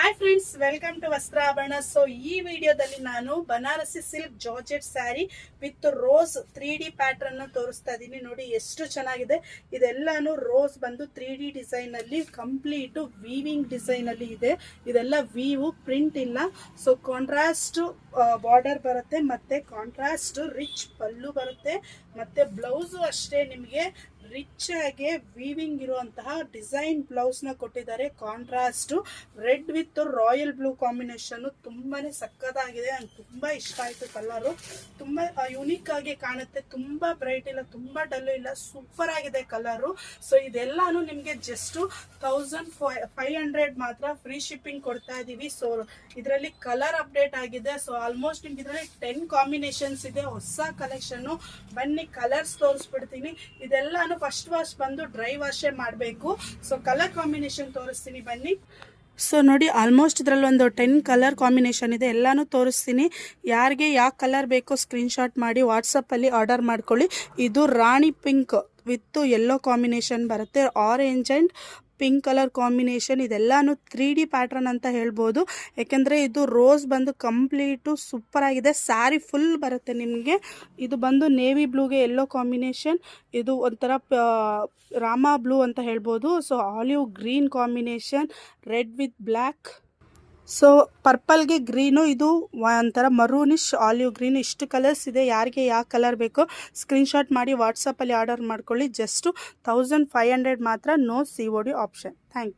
Hi friends, welcome to Vastrabharana. So ಈ ವಿಡಿಯೋದಲ್ಲಿ ನಾನು Banarasi silk georgette sari with rose 3D pattern ತೋರಿಸ್ತಾ ಇದ್ದೀನಿ. ನೋಡಿ ಎಷ್ಟು ಚೆನ್ನಾಗಿದೆ. ಇದೆಲ್ಲಾನು ರೋಸ್ ಬಂದು 3D ಡಿಸೈನ್ ಅಲ್ಲಿ ಕಂಪ್ಲೀಟ್ ವೀವಿಂಗ್ ಡಿಸೈನ್ ಅಲ್ಲಿ ಇದೆ. ಇದೆಲ್ಲ ವೀವು, ಪ್ರಿಂಟ್ ಇಲ್ಲ. ಸೊ ಕಾಂಟ್ರಾಸ್ಟ್ ಬಾರ್ಡರ್ ಬರುತ್ತೆ, ಮತ್ತೆ ಕಾಂಟ್ರಾಸ್ಟ್ ರಿಚ್ ಪಲ್ಲು ಬರುತ್ತೆ, ಮತ್ತೆ ಬ್ಲೌಸು ಅಷ್ಟೇ ನಿಮಗೆ ರಿಚ್ ಆಗಿ ವೀವಿಂಗ್ ಇರುವಂತಹ ಡಿಸೈನ್ ಬ್ಲೌಸ್ ನ ಕೊಟ್ಟಿದ್ದಾರೆ. Contrast red with royal blue combination ತುಂಬಾನೇ ಸಕ್ಕತ್ತಾಗಿದೆ. ನಂಗೆ ತುಂಬಾ ಇಷ್ಟ ಆಯ್ತು. ಕಲರು ತುಂಬಾ ಯುನಿಕ್ ಆಗಿ ಕಾಣುತ್ತೆ. ತುಂಬಾ ಬ್ರೈಟ್ ಇಲ್ಲ, ತುಂಬಾ ಡಲ್ ಇಲ್ಲ, ಸೂಪರ್ ಆಗಿದೆ ಕಲರು. ಸೊ ಇದೆಲ್ಲಾನು ನಿಮ್ಗೆ ಜಸ್ಟ್ 1500 ಮಾತ್ರ ಫ್ರೀ ಶಿಪ್ಪಿಂಗ್ ಕೊಡ್ತಾ ಇದೀವಿ. ಸೊ ಇದರಲ್ಲಿ ಕಲರ್ ಅಪ್ಡೇಟ್ ಆಗಿದೆ. ಸೊ ಆಲ್ಮೋಸ್ಟ್ ನಿಮ್ಗೆ ಇದರಲ್ಲಿ 10 ಕಾಂಬಿನೇಷನ್ಸ್ ಇದೆ. ಹೊಸ ಕಲೆಕ್ಷನ್. ಬನ್ನಿ ಕಲರ್ಸ್ ತೋರಿಸ್ಬಿಡ್ತೀನಿ. ಇದೆಲ್ಲಾನು ಫಸ್ಟ್ ವಾಶ್ ಬಂದು ಡ್ರೈ ವಾಶೇ ಮಾಡಬೇಕು. ಸೊ ಕಲರ್ ಕಾಂಬಿನೇಷನ್ ತೋರಿಸ್ತೀನಿ ಬನ್ನಿ. ಸೊ ನೋಡಿ, ಆಲ್ಮೋಸ್ಟ್ ಇದರಲ್ಲಿ ಒಂದು 10 ಕಲರ್ ಕಾಂಬಿನೇಷನ್ ಇದೆ. ಎಲ್ಲಾನು ತೋರಿಸ್ತೀನಿ. ಯಾರಿಗೆ ಯಾವ ಕಲರ್ ಬೇಕೋ ಸ್ಕ್ರೀನ್ಶಾಟ್ ಮಾಡಿ ವಾಟ್ಸಪ್ಪಲ್ಲಿ ಆರ್ಡರ್ ಮಾಡ್ಕೊಳ್ಳಿ. ಇದು rani pink with yellow combination ಬರುತ್ತೆ. Orange and pink colour combination. ಇದೆಲ್ಲಾನು 3D ಪ್ಯಾಟ್ರನ್ ಅಂತ ಹೇಳ್ಬೋದು. ಯಾಕೆಂದರೆ ಇದು ರೋಸ್ ಬಂದು ಕಂಪ್ಲೀಟು ಸೂಪರ್ ಆಗಿದೆ. ಸ್ಯಾರಿ ಫುಲ್ ಬರುತ್ತೆ ನಿಮಗೆ. ಇದು ಬಂದು ನೇವಿ ಬ್ಲೂಗೆ ಯೆಲ್ಲೋ ಕಾಂಬಿನೇಷನ್. ಇದು ಒಂಥರ ರಾಮ ಬ್ಲೂ ಅಂತ ಹೇಳ್ಬೋದು. So olive green combination, red with black. So ಪರ್ಪಲ್ಗೆ ಗ್ರೀನು, ಇದು ಒಂಥರ ಮರೂನಿಶ್ ಆಲಿವ್ ಗ್ರೀನ್. ಇಷ್ಟು ಕಲರ್ಸ್ ಇದೆ. ಯಾರಿಗೆ ಯಾವ ಕಲರ್ ಬೇಕೋ ಸ್ಕ್ರೀನ್ಶಾಟ್ ಮಾಡಿ ವಾಟ್ಸಪ್ಪಲ್ಲಿ ಆರ್ಡರ್ ಮಾಡ್ಕೊಳ್ಳಿ. ಜಸ್ಟ್ 1500 ಮಾತ್ರ. No COD option. Thank you.